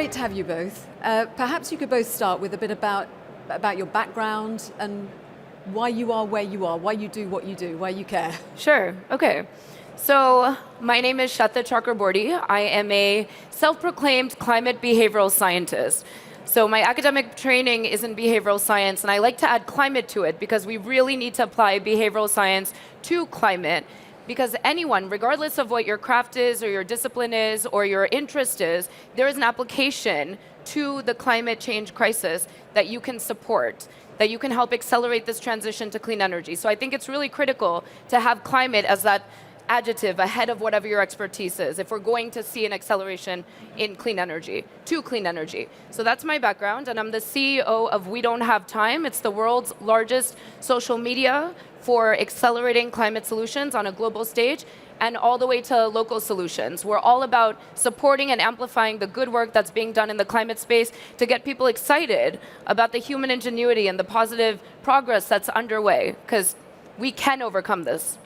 great to have you both. Perhaps you could both start with a bit about your background and why you are where you are, why you do what you do, why you care. Sure, okay. So my name is Sweta Chakraborty. I am a self-proclaimed climate behavioral scientist. So my academic training is in behavioral science, and I like to add climate to it because we really need to apply behavioral science to climate, because anyone, regardless of what your craft is or your discipline is or your interest is, there is an application to the climate change crisis that you can support, that you can help accelerate this transition to clean energy. So I think it's really critical to have climate as that adjective ahead of whatever your expertise is if we're going to see an acceleration in clean energy, to clean energy. So that's my background, and I'm the CEO of We Don't Have Time. It's the world's largest social media for accelerating climate solutions on a global stage, and all the way to local solutions. We're all about supporting and amplifying the good work that's being done in the climate space to get people excited about the human ingenuity and the positive progress that's underway, because we can overcome this.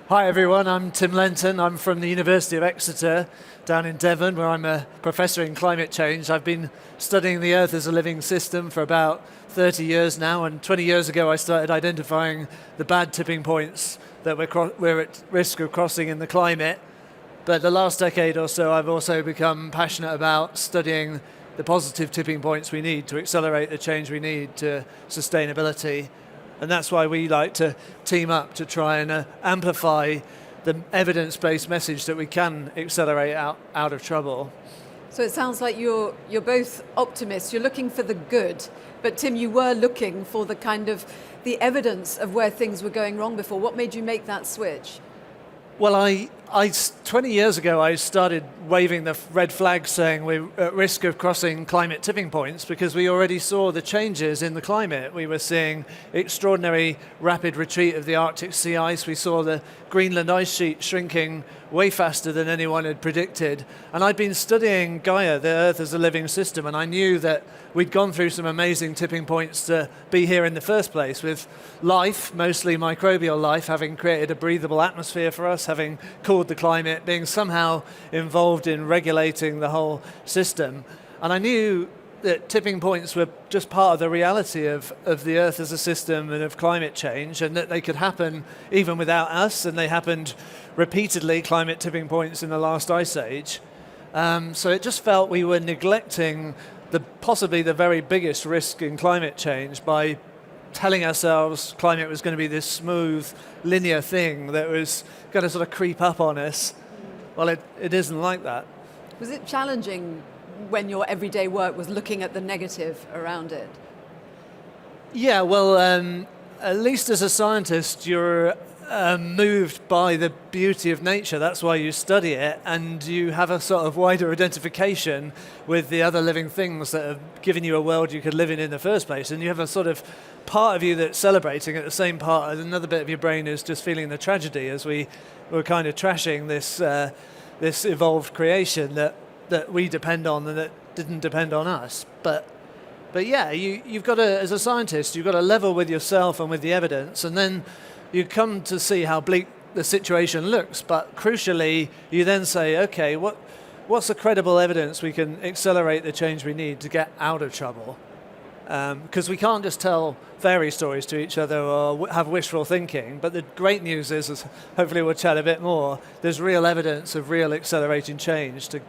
Hi everyone, I'm Tim Lenton. I'm from the University of Exeter down in Devon, where I'm a professor in climate change. I've been studying the Earth as a living system for about 30 years now, and 20 years ago I started identifying the bad tipping points that we're at risk of crossing in the climate. But the last decade or so I've also become passionate about studying the positive tipping points we need to accelerate the change we need to sustainability. And that's why we like to team up to try and amplify the evidence-based message that we can accelerate out of trouble. So it sounds like you're both optimists. You're looking for the good, but Tim, you were looking for the evidence of where things were going wrong before. What made you make that switch? Well, 20 years ago, I started waving the red flag saying we're at risk of crossing climate tipping points because we already saw the changes in the climate. We were seeing extraordinary rapid retreat of the Arctic sea ice. We saw the Greenland ice sheet shrinking way faster than anyone had predicted. And I'd been studying Gaia, the Earth as a living system, and I knew that we'd gone through some amazing tipping points to be here in the first place, with life, mostly microbial life, having created a breathable atmosphere for us, having cooled the climate, being somehow involved in regulating the whole system. And I knew that tipping points were just part of the reality of the Earth as a system and of climate change, and that they could happen even without us, and they happened repeatedly, climate tipping points in the last ice age. So it just felt we were neglecting possibly the very biggest risk in climate change by telling ourselves climate was going to be this smooth, linear thing that was going to sort of creep up on us. Well, it isn't like that. Was it challenging when your everyday work was looking at the negative around it? Yeah, well, at least as a scientist, you're moved by the beauty of nature. That's why you study it, and you have a sort of wider identification with the other living things that have given you a world you could live in the first place. And you have a sort of part of you that's celebrating at the same part as another bit of your brain is just feeling the tragedy as we were kind of trashing this evolved creation that we depend on and that didn't depend on us. But yeah, you've got to, as a scientist, you've got to level with yourself and with the evidence, and then you come to see how bleak the situation looks. But crucially, you then say, okay, what's the credible evidence we can accelerate the change we need to get out of trouble? Because we can't just tell fairy stories to each other or have wishful thinking. But the great news is, as hopefully we'll chat a bit more, there's real evidence of real accelerating change to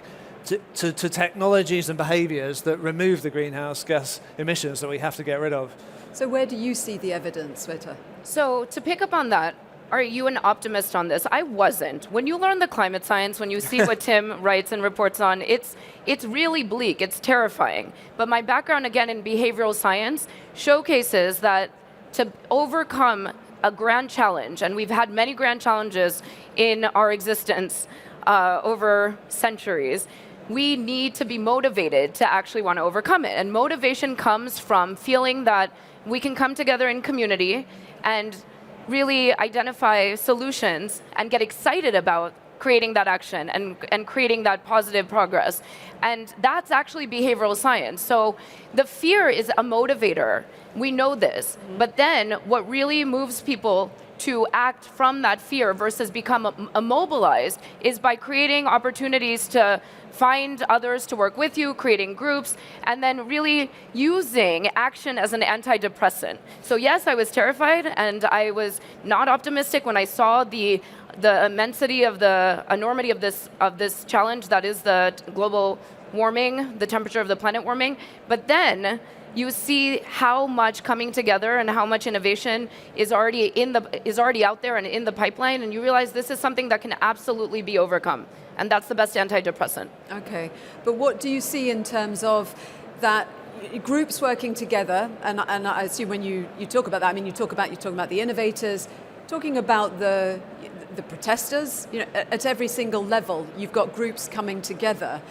technologies and behaviors that remove the greenhouse gas emissions that we have to get rid of. So where do you see the evidence, Sweta? So to pick up on that, are you an optimist on this? I wasn't. When you learn the climate science, when you see what Tim writes and reports on, it's really bleak, it's terrifying. But my background, again, in behavioral science showcases that to overcome a grand challenge, and we've had many grand challenges in our existence over centuries, we need to be motivated to actually want to overcome it. And motivation comes from feeling that we can come together in community and really identify solutions and get excited about creating that action and creating that positive progress. And that's actually behavioral science. So the fear is a motivator. We know this. But then what really moves people to act from that fear versus become immobilized is by creating opportunities to find others to work with you, creating groups, and then really using action as an antidepressant. So yes, I was terrified, and I was not optimistic when I saw the immensity of the enormity of this challenge that is the global warming, the temperature of the planet warming. But then you see how much coming together and how much innovation is already out there and in the pipeline, and you realize this is something that can absolutely be overcome. And that's the best antidepressant. Okay, but what do you see in terms of that groups working together? And I assume when you talk about that, I mean, you're talking about the innovators, talking about the protesters. You know, at every single level, you've got groups coming together.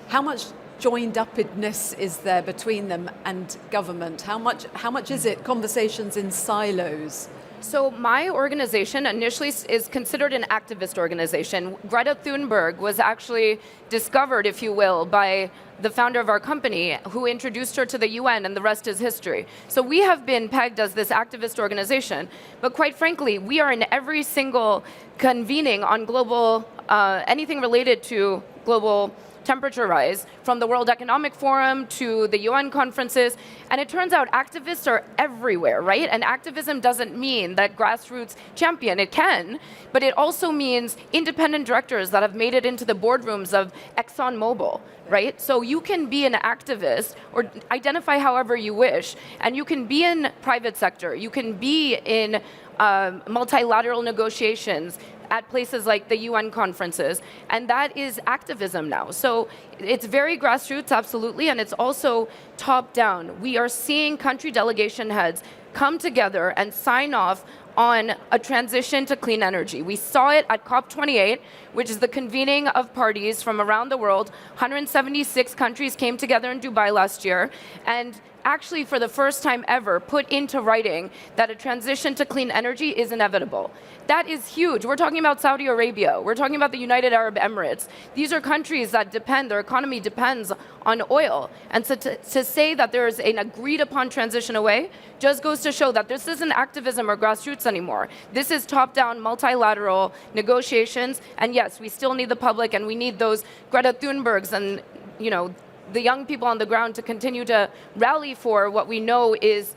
How much joined-upness is there between them and government? How much is it conversations in silos? So my organization initially is considered an activist organization. Greta Thunberg was actually discovered, if you will, by the founder of our company, who introduced her to the UN, and the rest is history. So we have been pegged as this activist organization, but quite frankly, we are in every single convening on global, anything related to global temperature rise, from the World Economic Forum to the UN conferences. And it turns out activists are everywhere, right? And activism doesn't mean that grassroots champion. It can, but it also means independent directors that have made it into the boardrooms of ExxonMobil, right? So you can be an activist or identify however you wish, and you can be in private sector. You can be in multilateral negotiations at places like the UN conferences, and that is activism now. So it's very grassroots, absolutely, and it's also top-down. We are seeing country delegation heads come together and sign off on a transition to clean energy. We saw it at COP28, which is the convening of parties from around the world. 176 countries came together in Dubai last year, and actually for the first time ever put into writing that a transition to clean energy is inevitable. That is huge. We're talking about Saudi Arabia. We're talking about the United Arab Emirates. These are countries that their economy depends on oil. And so to say that there is an agreed upon transition away just goes to show that this isn't activism or grassroots anymore. This is top-down multilateral negotiations. And yes, we still need the public, and we need those Greta Thunbergs and, you know, the young people on the ground to continue to rally for what we know is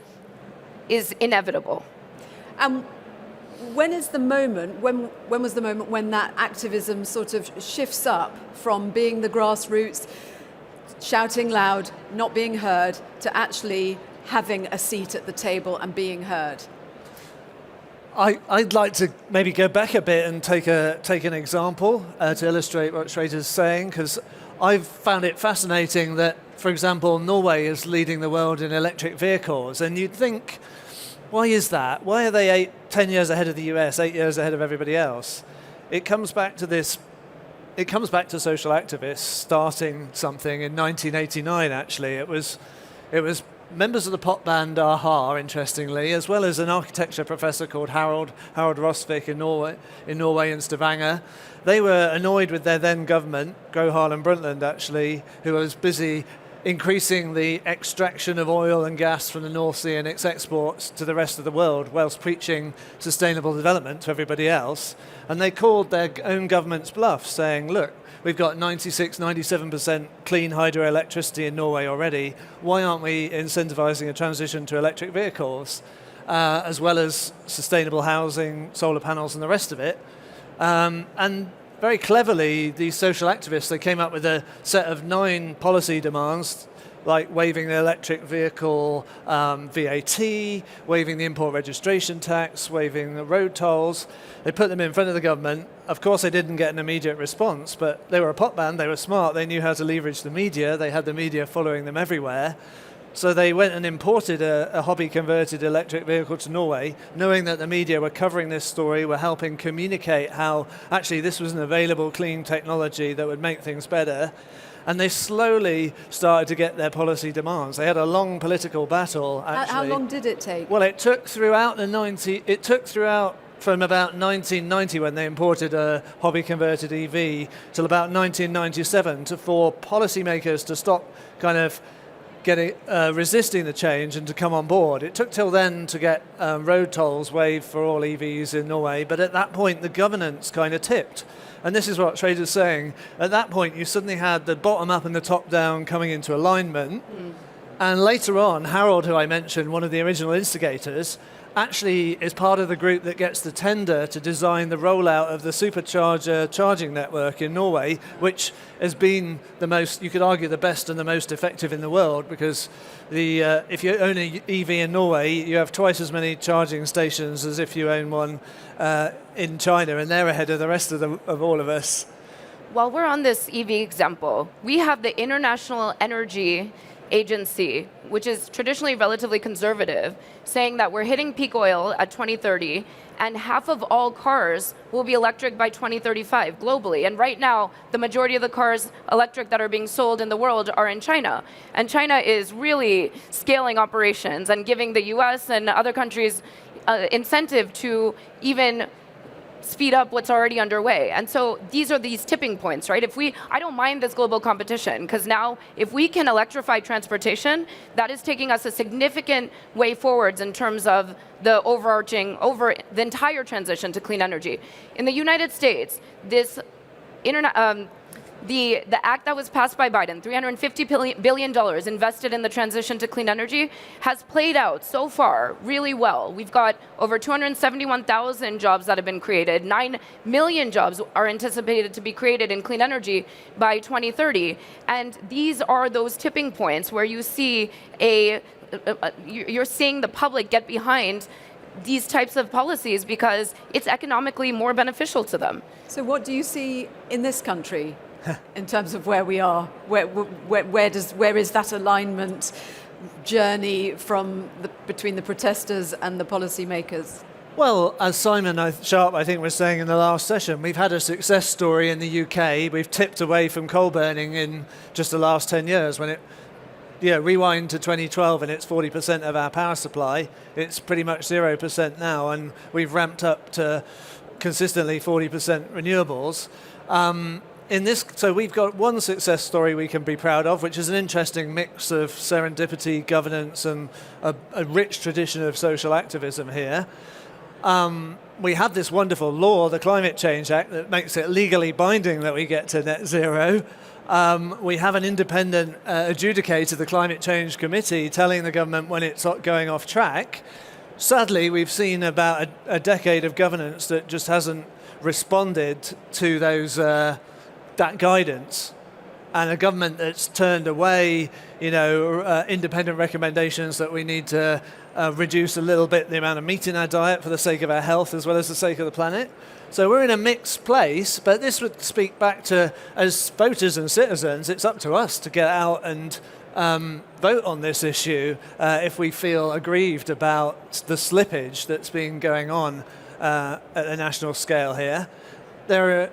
inevitable. When is the moment, when was the moment when that activism sort of shifts up from being the grassroots, shouting loud, not being heard, to actually having a seat at the table and being heard? I'd like to maybe go back a bit and take an example to illustrate what Sweta's saying, because I've found it fascinating that, for example, Norway is leading the world in electric vehicles, and you'd think, why is that? Why are they 10 years ahead of the US, 8 years ahead of everybody else? It comes back to social activists starting something in 1989, actually. It was members of the pop band a-ha, interestingly, as well as an architecture professor called Harald Rosvik in Norway in Stavanger. They were annoyed with their then government, Gro Harlem Brundtland actually, who was busy increasing the extraction of oil and gas from the North Sea and its exports to the rest of the world, whilst preaching sustainable development to everybody else. And they called their own government's bluff, saying, look, we've got 96, 97% clean hydroelectricity in Norway already. Why aren't we incentivizing a transition to electric vehicles, as well as sustainable housing, solar panels, and the rest of it? And very cleverly, these social activists, they came up with a set of 9 policy demands, like waiving the electric vehicle VAT, waiving the import registration tax, waiving the road tolls. They put them in front of the government. Of course, they didn't get an immediate response, but they were a pop band, they were smart, they knew how to leverage the media, they had the media following them everywhere. So they went and imported a hobby-converted electric vehicle to Norway, knowing that the media were covering this story, were helping communicate how actually this was an available clean technology that would make things better. And they slowly started to get their policy demands. They had a long political battle, actually. How long did it take? Well, it took throughout from about 1990, when they imported a hobby-converted EV, till about 1997 for policymakers to stop kind of resisting the change and to come on board. It took till then to get road tolls waived for all EVs in Norway, but at that point the governance kind of tipped. And this is what Sweta's saying. At that point, you suddenly had the bottom up and the top down coming into alignment. And later on, Harold, who I mentioned, one of the original instigators, actually is part of the group that gets the tender to design the rollout of the supercharger charging network in Norway, which has been the most, you could argue, the best and the most effective in the world, because if you own an EV in Norway, you have twice as many charging stations as if you own one in China, and they're ahead of the rest of all of us. While we're on this EV example, we have the International Energy Agency, which is traditionally relatively conservative, saying that we're hitting peak oil at 2030 and half of all cars will be electric by 2035 globally. And right now, the majority of the cars electric that are being sold in the world are in China. And China is really scaling operations and giving the US and other countries incentive to even speed up what's already underway. And so these are these tipping points, right? I don't mind this global competition, because now if we can electrify transportation, that is taking us a significant way forwards in terms of the over the entire transition to clean energy. In the United States, this the act that was passed by Biden, $350 billion invested in the transition to clean energy, has played out so far really well. We've got over 271,000 jobs that have been created. 9 million jobs are anticipated to be created in clean energy by 2030. And these are those tipping points where you see you're seeing the public get behind these types of policies because it's economically more beneficial to them. So what do you see in this country in terms of where we are? Where is that alignment journey between the protesters and the policymakers? Well, as Simon Sharp, I think, was saying in the last session, we've had a success story in the UK. We've tipped away from coal burning in just the last 10 years. When rewind to 2012 and it's 40% of our power supply. It's pretty much 0% now, and we've ramped up to consistently 40% renewables. So we've got one success story we can be proud of, which is an interesting mix of serendipity, governance, and a rich tradition of social activism here. We have this wonderful law, the Climate Change Act, that makes it legally binding that we get to net zero. We have an independent adjudicator, the Climate Change Committee, telling the government when it's going off track. Sadly, we've seen about a decade of governance that just hasn't responded to those that guidance, and a government that's turned away, independent recommendations that we need to reduce a little bit the amount of meat in our diet for the sake of our health as well as the sake of the planet. So we're in a mixed place, but this would speak back to, as voters and citizens, it's up to us to get out and vote on this issue if we feel aggrieved about the slippage that's been going on at a national scale here. There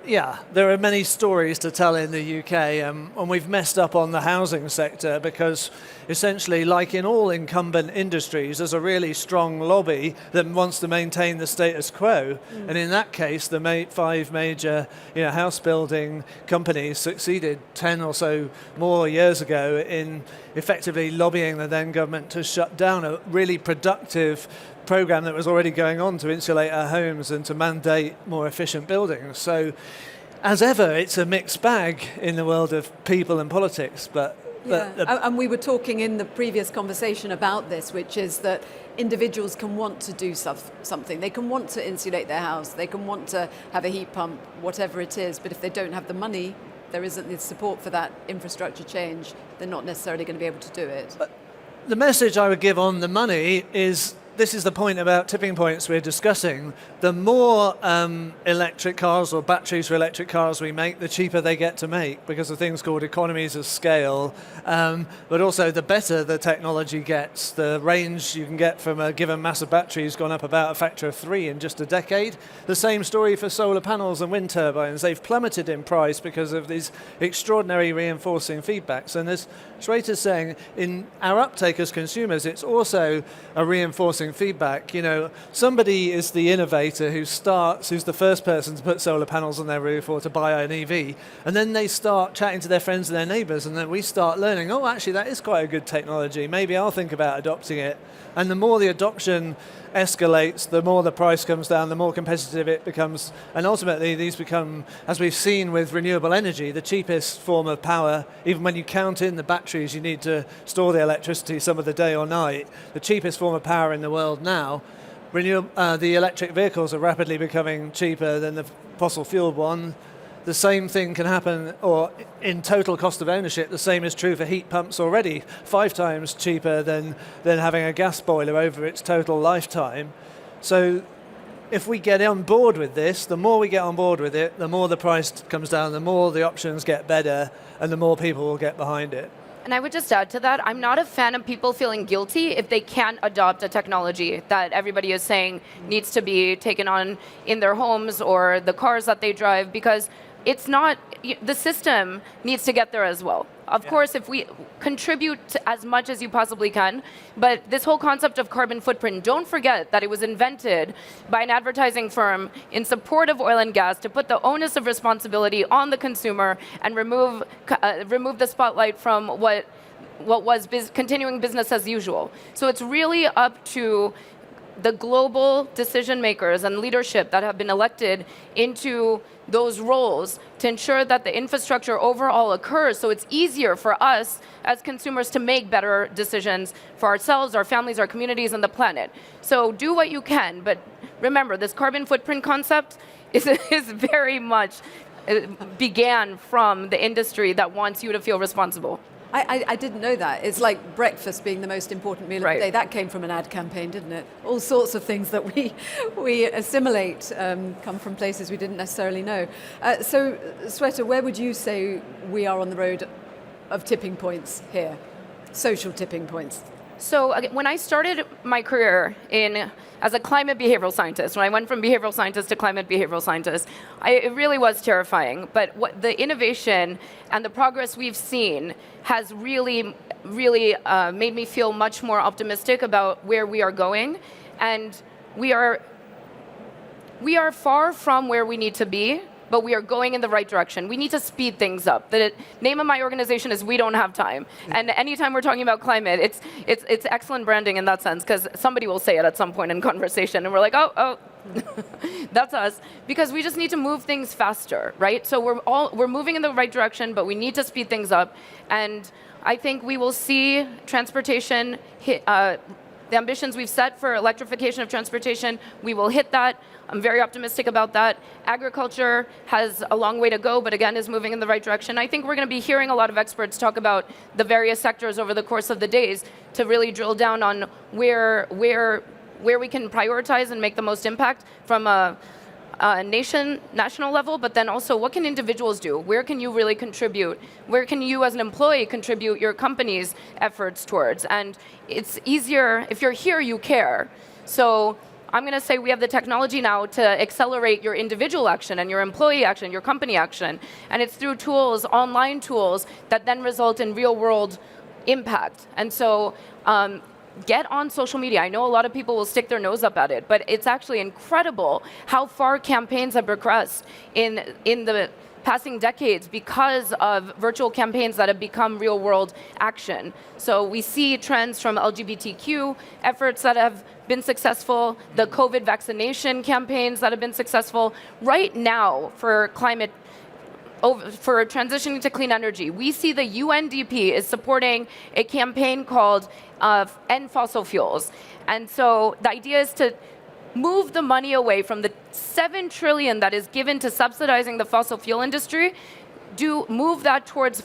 are many stories to tell in the UK, and we've messed up on the housing sector because essentially, like in all incumbent industries, there's a really strong lobby that wants to maintain the status quo. And in that case, the 5 major house building companies succeeded 10 or so more years ago in effectively lobbying the then government to shut down a really productive program that was already going on to insulate our homes and to mandate more efficient buildings. So, as ever, it's a mixed bag in the world of people and politics. And we were talking in the previous conversation about this, which is that individuals can want to do something. They can want to insulate their house. They can want to have a heat pump, whatever it is. But if they don't have the money, there isn't the support for that infrastructure change, they're not necessarily going to be able to do it. The message I would give on the money is, this is the point about tipping points we're discussing. The more electric cars or batteries for electric cars we make, the cheaper they get to make because of things called economies of scale. But also, the better the technology gets, the range you can get from a given mass of battery has gone up about a factor of 3 in just a decade. The same story for solar panels and wind turbines. They've plummeted in price because of these extraordinary reinforcing feedbacks. And as Sweta's saying, in our uptake as consumers, it's also a reinforcing reinforcing feedback. Somebody is the innovator who's the first person to put solar panels on their roof or to buy an EV, and then they start chatting to their friends and their neighbors, and then we start learning, oh, actually, that is quite a good technology. Maybe I'll think about adopting it. And the more the adoption escalates, the more the price comes down, the more competitive it becomes. And ultimately, these become, as we've seen with renewable energy, the cheapest form of power. Even when you count in the batteries you need to store the electricity some of the day or night, the cheapest form of power in the world now. The electric vehicles are rapidly becoming cheaper than the fossil fueled one. The same thing can happen, or in total cost of ownership, the same is true for heat pumps already, 5 times cheaper than having a gas boiler over its total lifetime. So if we get on board with this, the more we get on board with it, the more the price comes down, the more the options get better, and the more people will get behind it. And I would just add to that, I'm not a fan of people feeling guilty if they can't adopt a technology that everybody is saying needs to be taken on in their homes or the cars that they drive, because it's not, the system needs to get there as well. Of course, if we contribute as much as you possibly can, but this whole concept of carbon footprint, don't forget that it was invented by an advertising firm in support of oil and gas to put the onus of responsibility on the consumer and remove the spotlight from what was continuing business as usual. So it's really up to the global decision makers and leadership that have been elected into those roles to ensure that the infrastructure overall occurs, so it's easier for us as consumers to make better decisions for ourselves, our families, our communities, and the planet. So do what you can, but remember, this carbon footprint concept is very much began from the industry that wants you to feel responsible. I didn't know that. It's like breakfast being the most important meal of the day. That came from an ad campaign, didn't it? All sorts of things that we assimilate come from places we didn't necessarily know. So, Sweta, where would you say we are on the road of tipping points here? Social tipping points. So when I started my career as a climate behavioral scientist, when I went from behavioral scientist to climate behavioral scientist, it really was terrifying. But what the innovation and the progress we've seen has really made me feel much more optimistic about where we are going. And we are far from where we need to be, but we are going in the right direction. We need to speed things up. The name of my organization is We Don't Have Time. And anytime we're talking about climate, it's excellent branding in that sense, because somebody will say it at some point in conversation, and we're like, oh, that's us. Because we just need to move things faster, right? So we're moving in the right direction, but we need to speed things up. And I think we will see transportation hit, the ambitions we've set for electrification of transportation, we will hit that. I'm very optimistic about that. Agriculture has a long way to go, but again, is moving in the right direction. I think we're going to be hearing a lot of experts talk about the various sectors over the course of the days to really drill down on where we can prioritize and make the most impact from a national level, but then also what can individuals do? Where can you really contribute? Where can you as an employee contribute your company's efforts towards? And it's easier, if you're here, you care. So I'm going to say we have the technology now to accelerate your individual action and your employee action, your company action. And it's through tools, online tools, that then result in real world impact. And so get on social media. I know a lot of people will stick their nose up at it, but it's actually incredible how far campaigns have progressed in the passing decades because of virtual campaigns that have become real world action. So we see trends from LGBTQ efforts that have been successful, the COVID vaccination campaigns that have been successful. Right now, for transitioning to clean energy, we see the UNDP is supporting a campaign called End Fossil Fuels. And so the idea is to move the money away from the $7 trillion that is given to subsidizing the fossil fuel industry, move that towards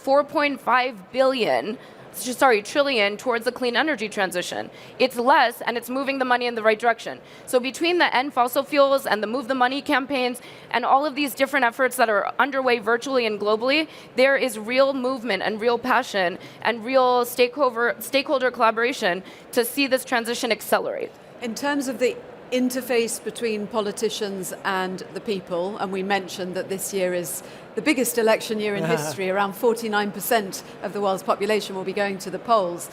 trillion towards the clean energy transition. It's less, and it's moving the money in the right direction. So between the End Fossil Fuels and the Move the Money campaigns and all of these different efforts that are underway virtually and globally, there is real movement and real passion and real stakeholder collaboration to see this transition accelerate. In terms of the interface between politicians and the people, and we mentioned that this year is the biggest election year in history, around 49% of the world's population will be going to the polls.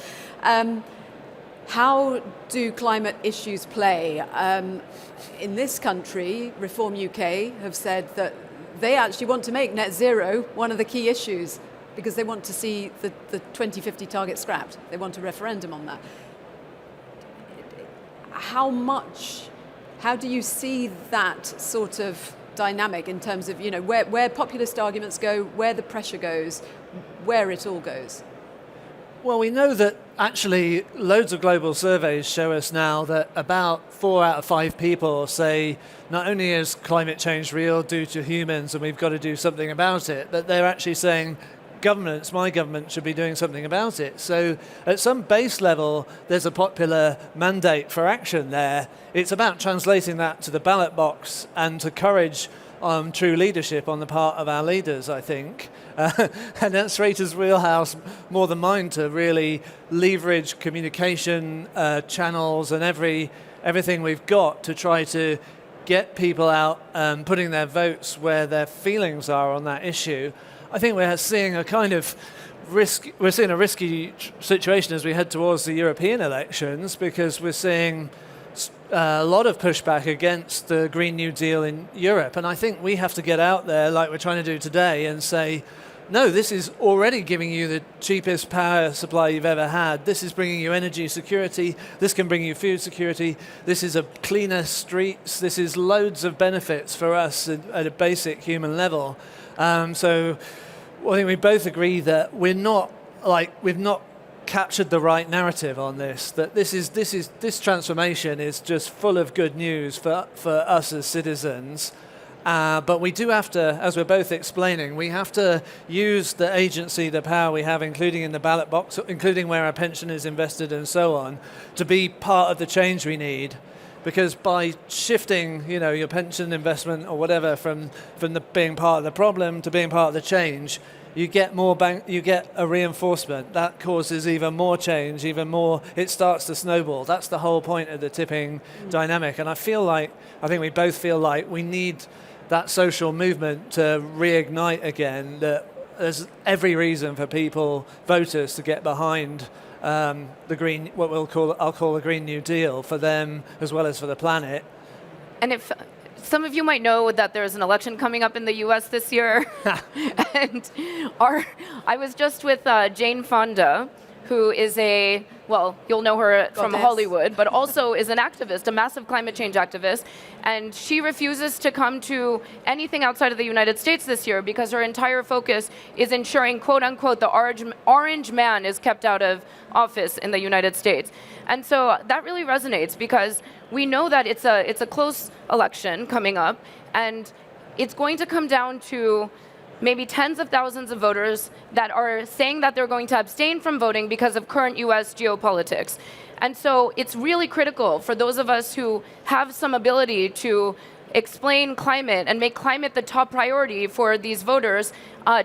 how do climate issues play? In this country, Reform UK have said that they actually want to make net zero one of the key issues because they want to see the 2050 target scrapped. They want a referendum on that. How do you see that sort of dynamic in terms of, where populist arguments go, where the pressure goes, where it all goes? Well, we know that actually loads of global surveys show us now that about 4 out of 5 people say not only is climate change real due to humans and we've got to do something about it, but they're actually saying governments, my government, should be doing something about it. So at some base level, there's a popular mandate for action there. It's about translating that to the ballot box and to courage true leadership on the part of our leaders, I think. And that's Sweta's wheelhouse more than mine to really leverage communication channels and everything we've got to try to get people out putting their votes where their feelings are on that issue. I think we're seeing a kind of risky situation as we head towards the European elections, because we're seeing a lot of pushback against the Green New Deal in Europe. And I think we have to get out there like we're trying to do today and say, no, this is already giving you the cheapest power supply you've ever had. This is bringing you energy security. This can bring you food security. This is a cleaner streets. This is loads of benefits for us at a basic human level. So I think we both agree that we've not captured the right narrative on this, that this transformation is just full of good news for us as citizens. But we do have to, as we're both explaining, we have to use the agency, the power we have, including in the ballot box, including where our pension is invested and so on, to be part of the change we need. Because by shifting, your pension investment or whatever from being part of the problem to being part of the change, you get you get a reinforcement that causes even more change, even more. It starts to snowball. That's the whole point of the tipping dynamic. And I think we both feel like we need that social movement to reignite again. That there's every reason for voters, to get behind the green, I'll call the Green New Deal, for them as well as for the planet. And if some of you might know that there's an election coming up in the U.S. this year, and I was just with Jane Fonda, who is you'll know her from Hollywood, but also is an activist, a massive climate change activist. And she refuses to come to anything outside of the United States this year because her entire focus is ensuring, quote unquote, the orange man is kept out of office in the United States. And so that really resonates because we know that it's a close election coming up, and it's going to come down to maybe tens of thousands of voters that are saying that they're going to abstain from voting because of current US geopolitics. And so it's really critical for those of us who have some ability to explain climate and make climate the top priority for these voters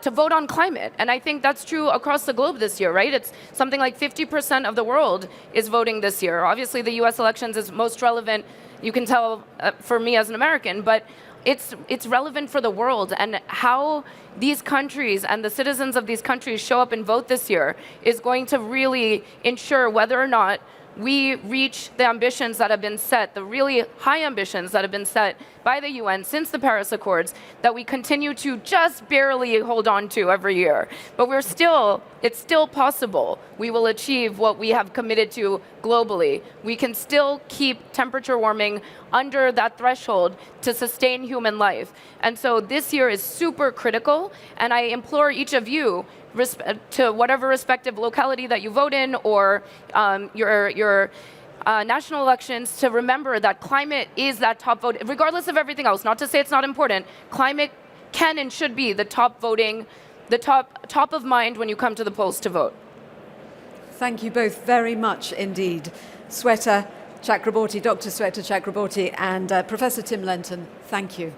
to vote on climate. And I think that's true across the globe this year, right? It's something like 50% of the world is voting this year. Obviously, the US elections is most relevant, you can tell, for me as an American, but it's relevant for the world, and how these countries and the citizens of these countries show up and vote this year is going to really ensure whether or not we reach the ambitions that have been set, the really high ambitions that have been set by the UN since the Paris Accords, that we continue to just barely hold on to every year. But it's still possible. We will achieve what we have committed to globally. We can still keep temperature warming under that threshold to sustain human life. And so this year is super critical, and I implore each of you, to whatever respective locality that you vote in, or your national elections, to remember that climate is that top vote, regardless of everything else. Not to say it's not important. Climate can and should be the top voting, the top of mind when you come to the polls to vote. Thank you both very much indeed. Sweta Chakraborty, Dr. Sweta Chakraborty, and Professor Tim Lenton, thank you.